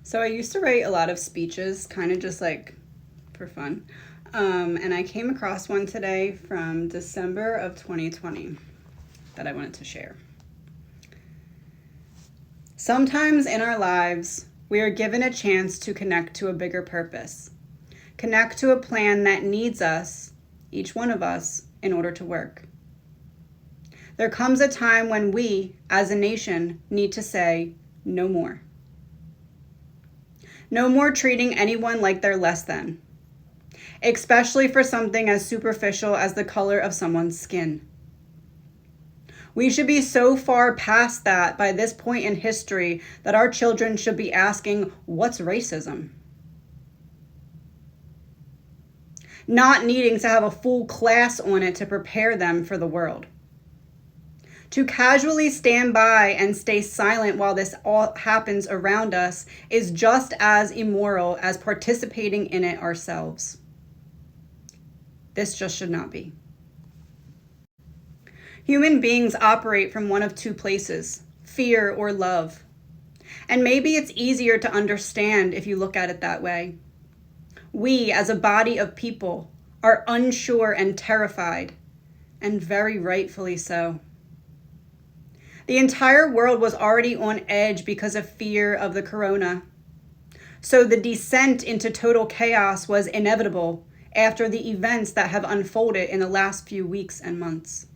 So I used to write a lot of speeches, kind of just like for fun. And I came across one today from December of 2020 that I wanted to share. Sometimes in our lives, we are given a chance to connect to a bigger purpose, connect to a plan that needs us, each one of us, in order to work. There comes a time when we, as a nation, need to say, no more. No more treating anyone like they're less than, especially for something as superficial as the color of someone's skin. We should be so far past that by this point in history that our children should be asking, what's racism? Not needing to have a full class on it to prepare them for the world. To casually stand by and stay silent while this all happens around us is just as immoral as participating in it ourselves. This just should not be. Human beings operate from one of two places, fear or love. And maybe it's easier to understand if you look at it that way. We, as a body of people, are unsure and terrified, and very rightfully so. The entire world was already on edge because of fear of the corona. So the descent into total chaos was inevitable after the events that have unfolded in the last few weeks and months.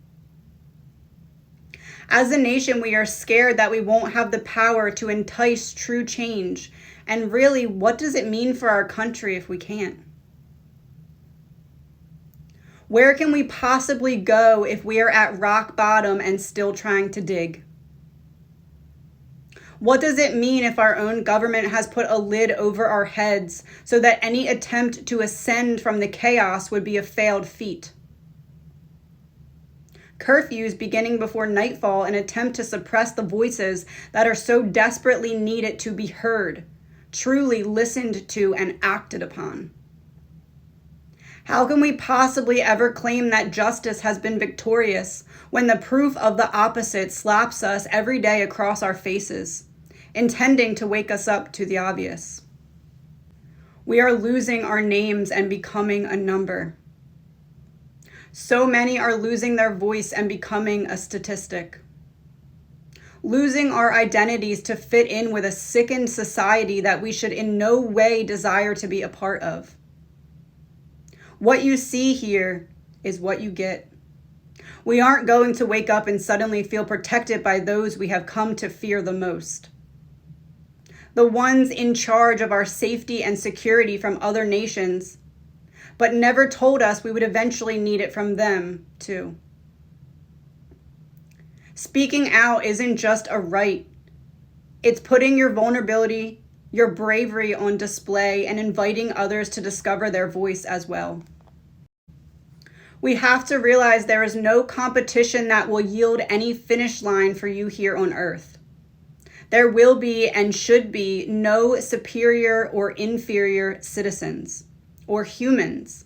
As a nation, we are scared that we won't have the power to entice true change. And really, what does it mean for our country if we can't? Where can we possibly go if we are at rock bottom and still trying to dig? What does it mean if our own government has put a lid over our heads so that any attempt to ascend from the chaos would be a failed feat? Curfews beginning before nightfall, an attempt to suppress the voices that are so desperately needed to be heard, truly listened to and acted upon. How can we possibly ever claim that justice has been victorious when the proof of the opposite slaps us every day across our faces, intending to wake us up to the obvious? We are losing our names and becoming a number. So many are losing their voice and becoming a statistic. Losing our identities to fit in with a sickened society that we should in no way desire to be a part of. What you see here is what you get. We aren't going to wake up and suddenly feel protected by those we have come to fear the most. The ones in charge of our safety and security from other nations, but never told us we would eventually need it from them too. Speaking out isn't just a right. It's putting your vulnerability, your bravery on display and inviting others to discover their voice as well. We have to realize there is no competition that will yield any finish line for you here on earth. There will be and should be no superior or inferior citizens or humans,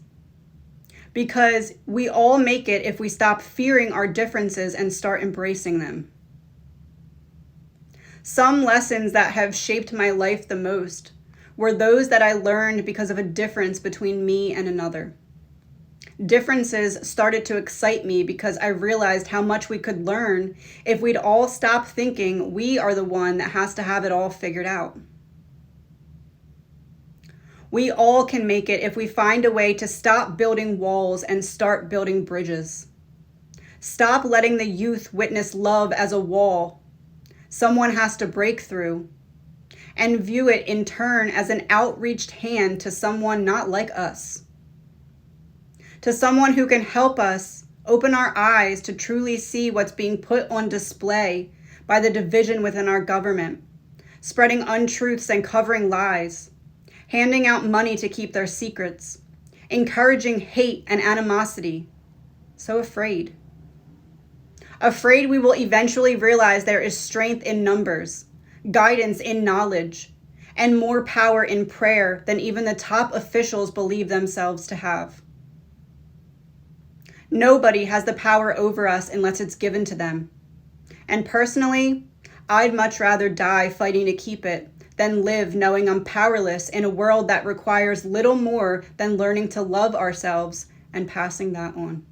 because we all make it if we stop fearing our differences and start embracing them. Some lessons that have shaped my life the most were those that I learned because of a difference between me and another. Differences started to excite me because I realized how much we could learn if we'd all stop thinking we are the one that has to have it all figured out. We all can make it if we find a way to stop building walls and start building bridges. Stop letting the youth witness love as a wall someone has to break through, and view it in turn as an outreached hand to someone not like us. To someone who can help us open our eyes to truly see what's being put on display by the division within our government, spreading untruths and covering lies, handing out money to keep their secrets, encouraging hate and animosity. So afraid. Afraid we will eventually realize there is strength in numbers, guidance in knowledge, and more power in prayer than even the top officials believe themselves to have. Nobody has the power over us unless it's given to them. And personally, I'd much rather die fighting to keep it than live knowing I'm powerless in a world that requires little more than learning to love ourselves and passing that on.